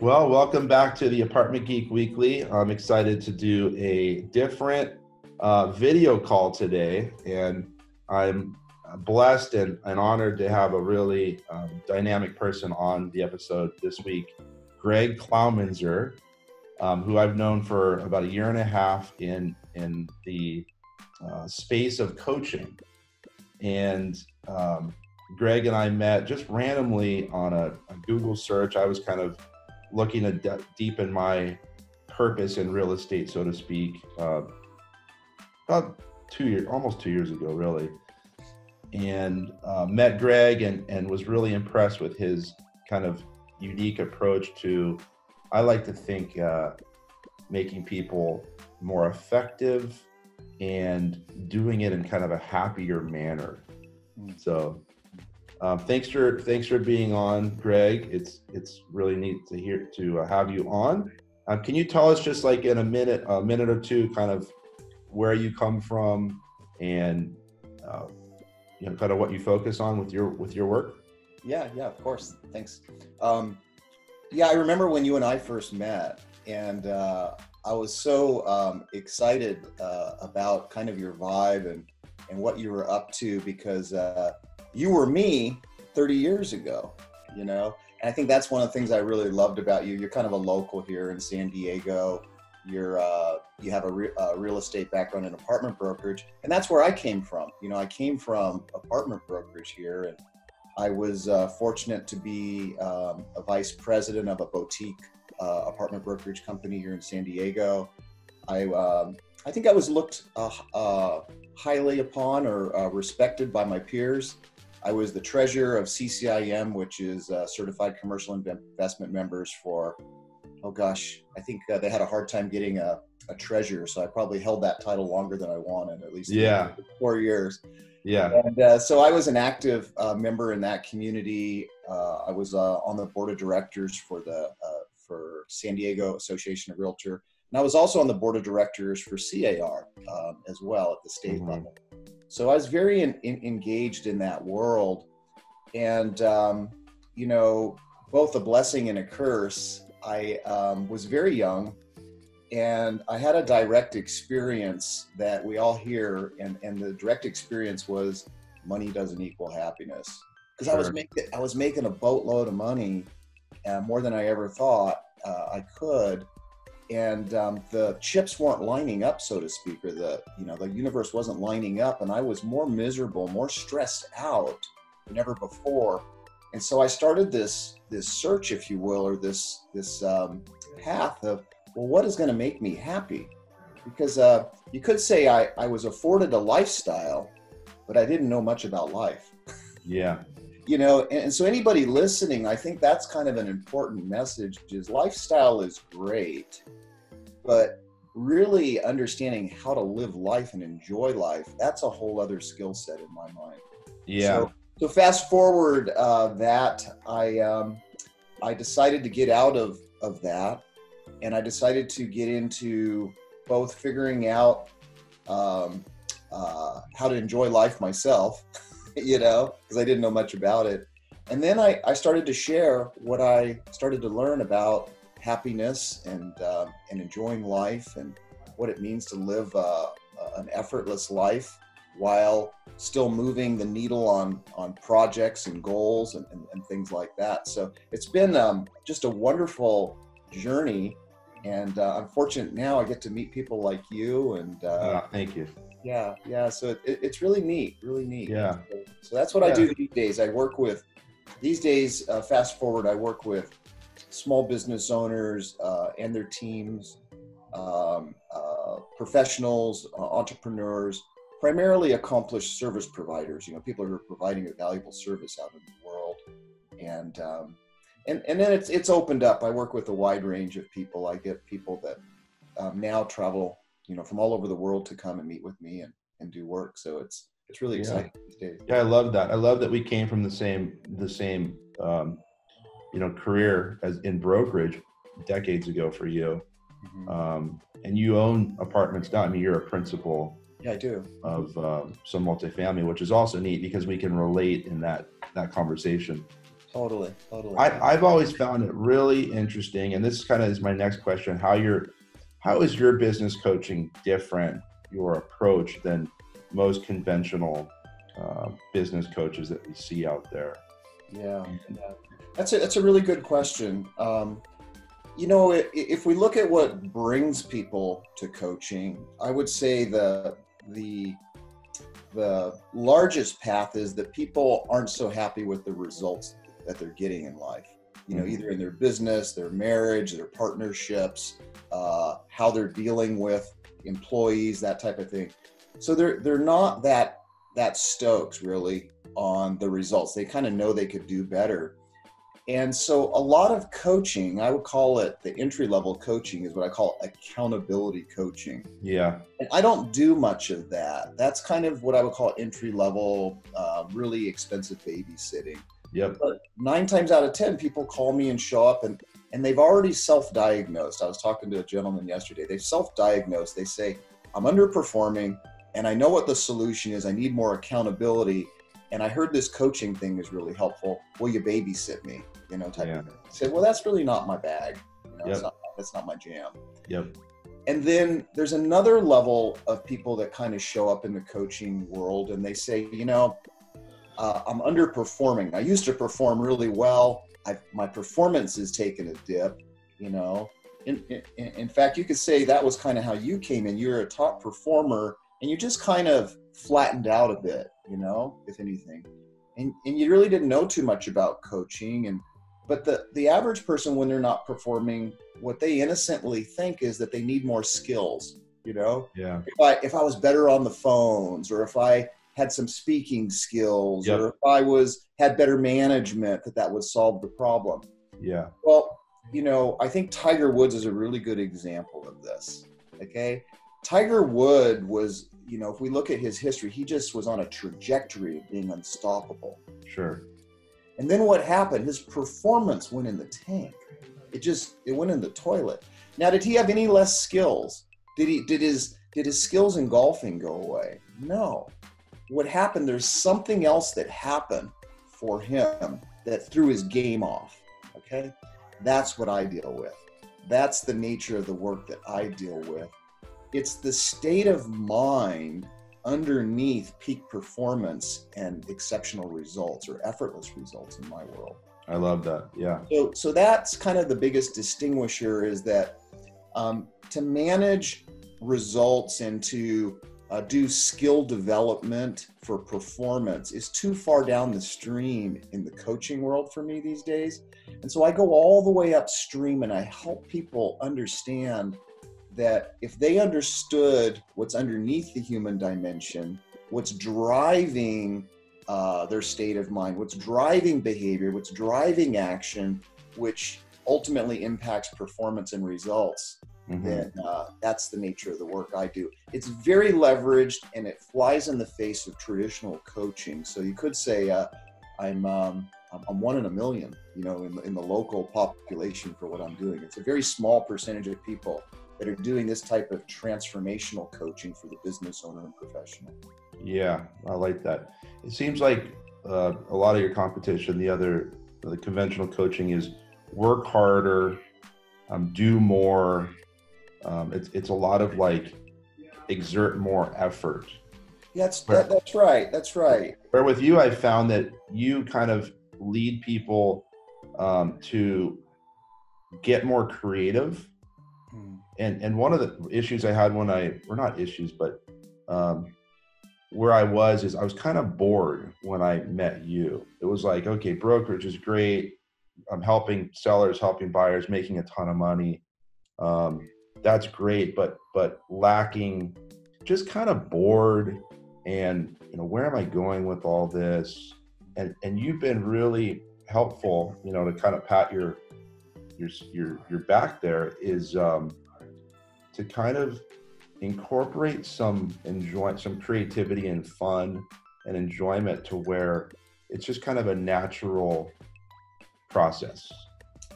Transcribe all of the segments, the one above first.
Well, welcome back to the Apartment Geek Weekly. I'm excited to do a different video call today, and I'm blessed and honored to have a really dynamic person on the episode this week, Greg Clowminzer, who I've known for about a year and a half in the space of coaching. And Greg and I met just randomly on a Google search. I was kind of looking to deepen my purpose in real estate, so to speak, about almost 2 years ago, really. And met Greg and was really impressed with his kind of unique approach to, I like to think, making people more effective and doing it in kind of a happier manner. So thanks for being on, Greg. It's really neat to have you on. Can you tell us just like in a minute or two, kind of where you come from and kind of what you focus on with your work? Yeah, of course. Thanks. I remember when you and I first met, and I was so excited about kind of your vibe and what you were up to, because you were me 30 years ago, and I think that's one of the things I really loved about you. You're kind of a local here in San Diego. You have a real estate background in apartment brokerage, and that's where I came from. I came from apartment brokerage here, and I was fortunate to be a vice president of a boutique apartment brokerage company here in San Diego. I think I was looked highly upon or respected by my peers. I was the treasurer of CCIM, which is Certified Commercial Investment Members for, I think they had a hard time getting a treasurer, so I probably held that title longer than I wanted, at least 4 years. Yeah. And so I was an active member in that community. I was on the board of directors for San Diego Association of Realtor. And I was also on the board of directors for CAR as well at the state level. So I was very engaged in that world. And, both a blessing and a curse. I was very young, and I had a direct experience that we all hear. And the direct experience was money doesn't equal happiness. Because I was making a boatload of money, more than I ever thought I could. And the chips weren't lining up, so to speak, or the universe wasn't lining up, and I was more miserable, more stressed out than ever before. And so I started this search, if you will, or this path of, well, what is going to make me happy? Because you could say I was afforded a lifestyle, but I didn't know much about life. Yeah. And so anybody listening, I think that's kind of an important message, is lifestyle is great, but really understanding how to live life and enjoy life, that's a whole other skill set in my mind. Yeah. So fast forward that I decided to get out of that, and I decided to get into both figuring out how to enjoy life myself, because I didn't know much about it. And then I started to share what I started to learn about happiness and enjoying life and what it means to live an effortless life while still moving the needle on projects and goals and things like that. So it's been just a wonderful journey, and I'm fortunate now I get to meet people like you. And thank you. Yeah. So it's really neat. Yeah. So that's what I do these days. Fast forward, I work with small business owners and their teams, professionals, entrepreneurs, primarily accomplished service providers. People who are providing a valuable service out in the world, and then it's opened up. I work with a wide range of people. I get people that now travel, from all over the world to come and meet with me and do work. So it's really exciting these days. Yeah, I love that. I love that we came from the same career as in brokerage decades ago for you. Mm-hmm. And you own apartments now. I mean, you're a principal. Yeah, I do. Of some multifamily, which is also neat because we can relate in that conversation. Totally, totally. I've always found it really interesting, and this kind of is my next question: how is your business coaching different, your approach, than most conventional business coaches that we see out there? Yeah, yeah. That's a really good question. You know, if we look at what brings people to coaching, I would say the largest path is that people aren't so happy with the results that they're getting in life. You know, either in their business, their marriage, their partnerships, how they're dealing with employees, that type of thing. So they're not that stoked really on the results. They kind of know they could do better. And so a lot of coaching, I would call it the entry-level coaching, is what I call accountability coaching. Yeah. And I don't do much of that. That's kind of what I would call entry-level, really expensive babysitting. Yep. But 9 times out of 10, people call me and show up and they've already self-diagnosed. I was talking to a gentleman yesterday. They've self-diagnosed. They say, I'm underperforming and I know what the solution is. I need more accountability. And I heard this coaching thing is really helpful. Will you babysit me? You know, type of thing. I said, well, that's really not my bag. You know, that's not my jam. Yep. And then there's another level of people that kind of show up in the coaching world and they say, you know, I'm underperforming. I used to perform really well. My performance has taken a dip, you know. In fact, you could say that was kind of how you came in. You're a top performer and you just kind of flattened out a bit, you know, if anything. And you really didn't know too much about coaching. But the average person, when they're not performing, what they innocently think is that they need more skills, you know? Yeah. If I was better on the phones, or if I had some speaking skills, Yep. or if I had better management, that would solve the problem. Yeah. Well, you know, I think Tiger Woods is a really good example of this. Okay. Tiger Woods was, you know, if we look at his history, he just was on a trajectory of being unstoppable. Sure. And then what happened? His performance went in the tank. It went in the toilet. Now, did he have any less skills? Did his skills in golfing go away? No. What happened? There's something else that happened for him that threw his game off. Okay. That's what I deal with. That's the nature of the work that I deal with. It's the state of mind underneath peak performance and exceptional results, or effortless results, in my world. I love that. Yeah. So that's kind of the biggest distinguisher, is that to manage results and to do skill development for performance is too far down the stream in the coaching world for me these days. And so I go all the way upstream and I help people understand that if they understood what's underneath the human dimension, what's driving their state of mind, what's driving behavior, what's driving action, which ultimately impacts performance and results, then that's the nature of the work I do. It's very leveraged and it flies in the face of traditional coaching. So you could say I'm 1 in a million, you know, in the local population for what I'm doing. It's a very small percentage of people that are doing this type of transformational coaching for the business owner and professional. Yeah, I like that. It seems like a lot of your competition, the conventional coaching, is work harder, do more. It's a lot of like exert more effort. That's right. That's right. Where with you, I found that you kind of lead people to get more creative. And one of the issues I had where I was I was kind of bored when I met you. It was like, okay, brokerage is great. I'm helping sellers, helping buyers, making a ton of money. That's great, but lacking, just kind of bored. And, you know, where am I going with all this? And you've been really helpful, you know, to kind of pat your back there, is to kind of incorporate some creativity and fun and enjoyment, to where it's just kind of a natural process.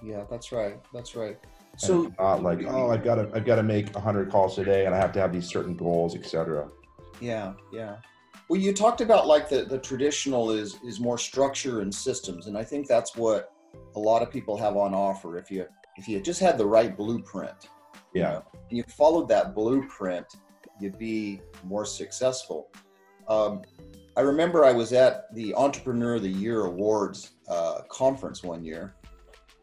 Yeah, that's right. That's right. And So not like, oh, I've got to make 100 calls a day and I have to have these certain goals, etc. yeah. Well, you talked about like the traditional is more structure and systems, and I think that's what a lot of people have on offer. If you just had the right blueprint, Yeah. and you followed that blueprint, you'd be more successful. I remember I was at the Entrepreneur of the Year Awards conference one year,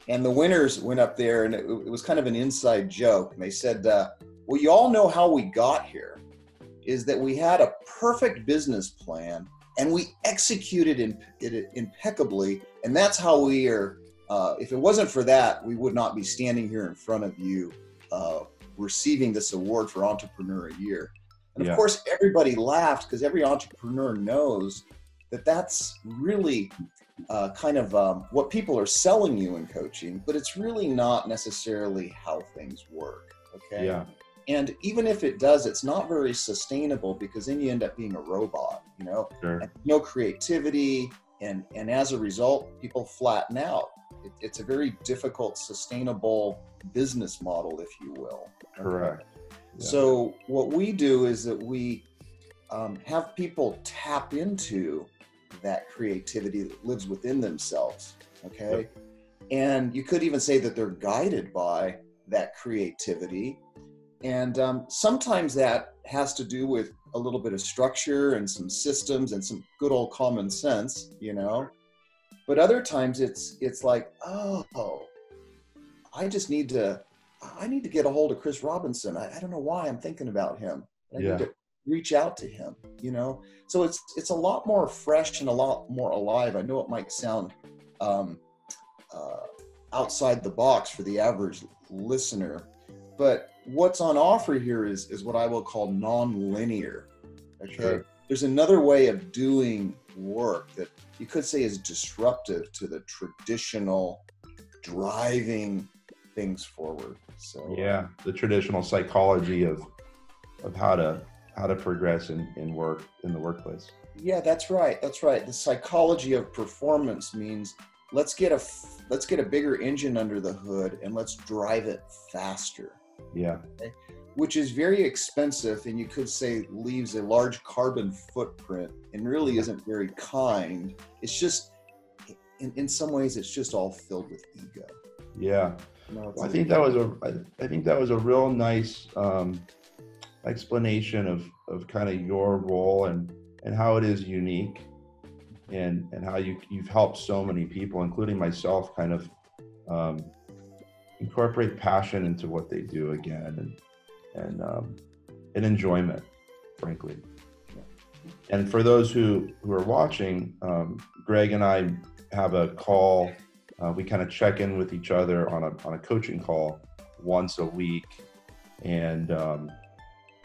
and the winners went up there, and it was kind of an inside joke. And they said, well, you all know how we got here, is that we had a perfect business plan and we executed it impeccably. And that's how we are, if it wasn't for that, we would not be standing here in front of you receiving this award for Entrepreneur of the Year. And of course, everybody laughed because every entrepreneur knows that that's really kind of what people are selling you in coaching, but it's really not necessarily how things work. Okay. Yeah. And even if it does, it's not very sustainable, because then you end up being a robot, Sure. and no creativity. And as a result, people flatten out. It's a very difficult, sustainable business model, if you will. Correct. Yeah. So what we do is that we have people tap into that creativity that lives within themselves. Okay. Yep. And you could even say that they're guided by that creativity. And sometimes that has to do with a little bit of structure and some systems and some good old common sense, But other times it's like, oh, I need to get a hold of Chris Robinson. I don't know why I'm thinking about him. I need to reach out to him, So it's a lot more fresh and a lot more alive. I know it might sound outside the box for the average listener, but what's on offer here is what I will call non-linear. Okay. Sure. There's another way of doing work that you could say is disruptive to the traditional driving things forward. So the traditional psychology of how to progress in work in the workplace. Yeah, that's right. The psychology of performance means let's get a bigger engine under the hood and let's drive it faster. Yeah. Okay? Which is very expensive, and you could say leaves a large carbon footprint and really isn't very kind. It's just, in some ways, it's just all filled with ego. Yeah. I think that was a real nice explanation of kind of your role and how it is unique and how you've helped so many people, including myself, kind of incorporate passion into what they do again and enjoyment, frankly. And for those who are watching, Greg and I have a call. We kind of check in with each other on a coaching call once a week, and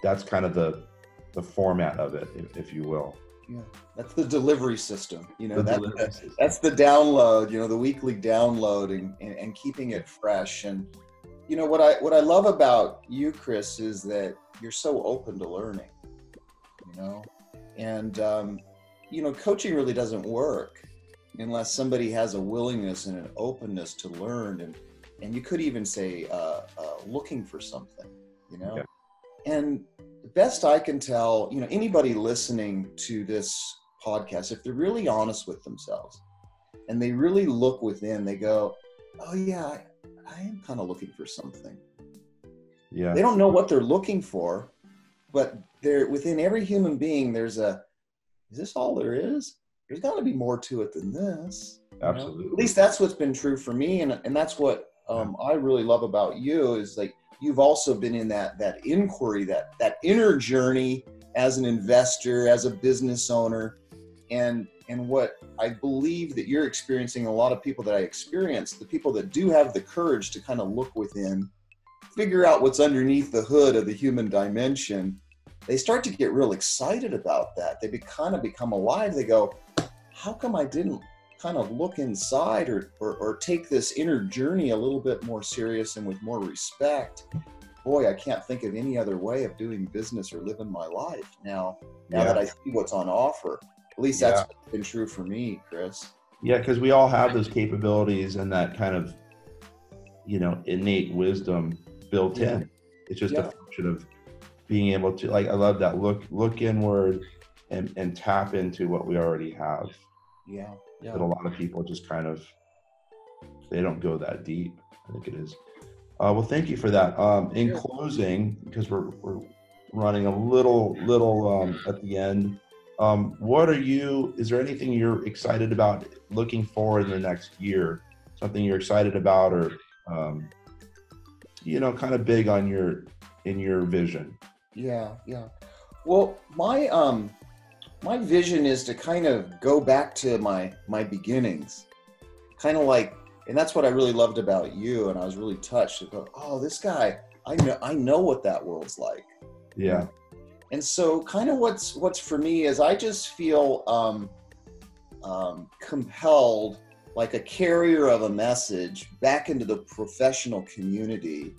that's kind of the format of it, if you will. Yeah, that's the delivery system. That's the download. The weekly download and keeping it fresh. And what I love about you, Chris, is that you're so open to learning. And coaching really doesn't work unless somebody has a willingness and an openness to learn, and you could even say looking for something. Yeah. And the best I can tell, anybody listening to this podcast, if they're really honest with themselves and they really look within, they go, oh yeah, I am kind of looking for something. Yeah. They don't know what they're looking for, but within every human being, is this all there is? There's got to be more to it than this. Absolutely. At least that's what's been true for me. And that's what I really love about you, is like, you've also been in that inquiry, that inner journey as an investor, as a business owner. And what I believe that you're experiencing, a lot of people that I experience, the people that do have the courage to kind of look within, figure out what's underneath the hood of the human dimension, they start to get real excited about that. They kind of become alive. They go, how come I didn't kind of look inside or take this inner journey a little bit more serious and with more respect? Boy, I can't think of any other way of doing business or living my life now that I see what's on offer. At least that's been true for me, Chris. Yeah, because we all have those capabilities and that kind of, innate wisdom built in. It's just a function of being able to, like, I love that, look inward, and tap into what we already have. Yeah. Yeah. That a lot of people just kind of, they don't go that deep, I think it is. Well, thank you for that. In Sure. closing, because we're running a little at the end, is there anything you're excited about looking forward in the next year? Something you're excited about, or kind of big on in your vision? Yeah. Yeah. Well, my vision is to kind of go back to my beginnings, kind of like, and that's what I really loved about you. And I was really touched to go, oh, this guy, I know what that world's like. Yeah. And so kind of what's for me is I just feel compelled, like a carrier of a message back into the professional community,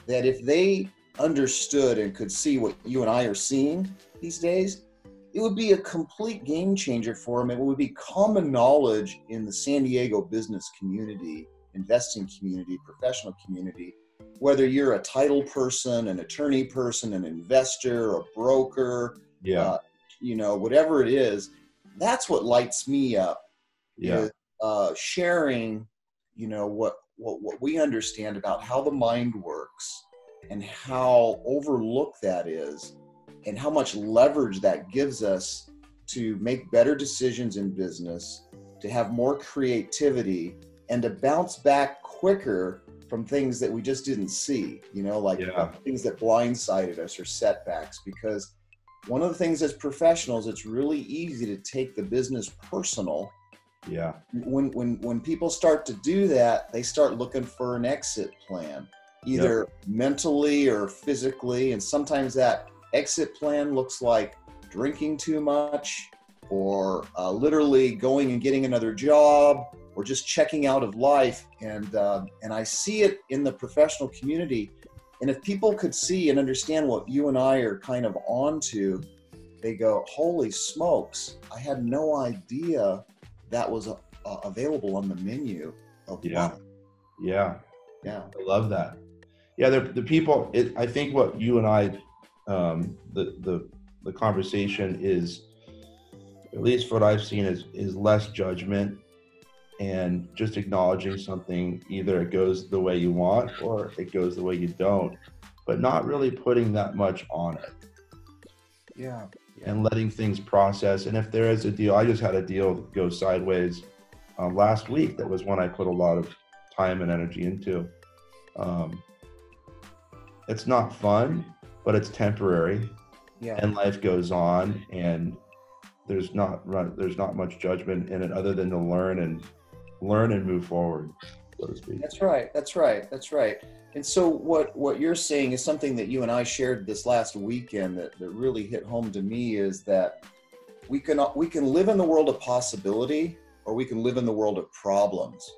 that if they understood and could see what you and I are seeing these days, it would be a complete game changer for them. It would be common knowledge in the San Diego business community, investing community, professional community, whether you're a title person, an attorney person, an investor, a broker, Yeah. Whatever it is, that's what lights me up. Yeah. Is sharing, what we understand about how the mind works and how overlooked that is, and how much leverage that gives us to make better decisions in business, to have more creativity, and to bounce back quicker from things that we just didn't see, things that blindsided us or setbacks. Because one of the things as professionals, it's really easy to take the business personal. Yeah. When people start to do that, they start looking for an exit plan, either mentally or physically. And sometimes that exit plan looks like drinking too much, or literally going and getting another job, or just checking out of life. And I see it in the professional community. And if people could see and understand what you and I are kind of onto, they go, holy smokes, I had no idea that was available on the menu of life. Yeah. Yeah. I love that. Yeah. The people, I think what you and I, the conversation is, at least what I've seen, is less judgment and just acknowledging something. Either it goes the way you want or it goes the way you don't, but not really putting that much on it. Yeah. And letting things process. And if there is a deal, I just had a deal go sideways last week. That was one I put a lot of time and energy into. It's not fun, but it's temporary. Yeah. And life goes on, and there's not much judgment in it other than to learn and move forward, so to speak. That's right. And so what you're saying is something that you and I shared this last weekend that really hit home to me, is that we can live in the world of possibility, or we can live in the world of problems.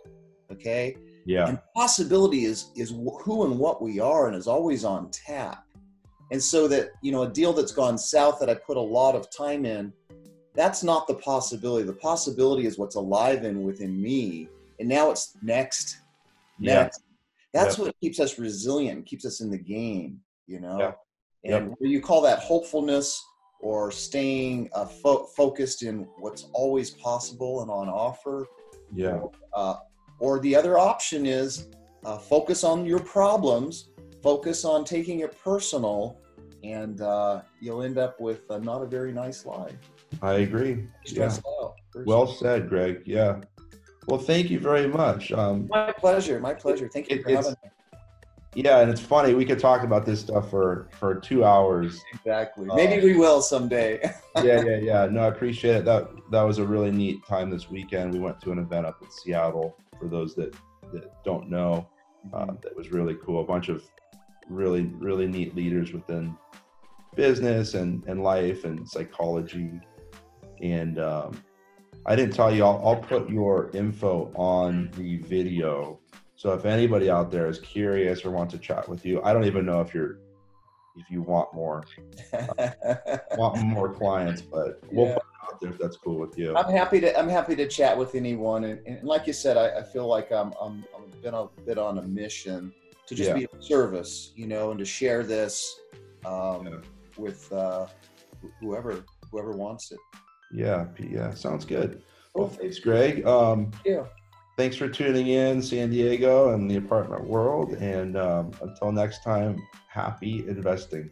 Okay? Yeah. And possibility is who and what we are, and is always on tap. And so that, a deal that's gone south that I put a lot of time in, that's not the possibility. The possibility is what's alive within me. And now it's next. That's what keeps us resilient, keeps us in the game, And whether you call that hopefulness, or staying focused in what's always possible and on offer. Yeah. Or the other option is focus on your problems, focus on taking it personal, and you'll end up with not a very nice life. I agree. Stressed out. Well said, Greg. Yeah. Well, thank you very much. My pleasure. Thank you for having me. Yeah, and it's funny, we could talk about this stuff for 2 hours. Exactly. Maybe we will someday. Yeah. No, I appreciate it. That was a really neat time this weekend. We went to an event up in Seattle, for those that don't know. That was really cool. A bunch of really, really neat leaders within business and life and psychology. And I didn't tell you, I'll put your info on the video. So if anybody out there is curious or wants to chat with you, I don't even know if you want more clients, but we'll put it out there if that's cool with you. I'm happy to chat with anyone. And like you said, I feel like I'm been a bit on a mission to just be of service, and to share this with whoever whoever wants it. Yeah, yeah, sounds good. Well, Cool. thanks, Greg. Thank you. Thanks for tuning in, San Diego and the apartment world. And until next time, happy investing.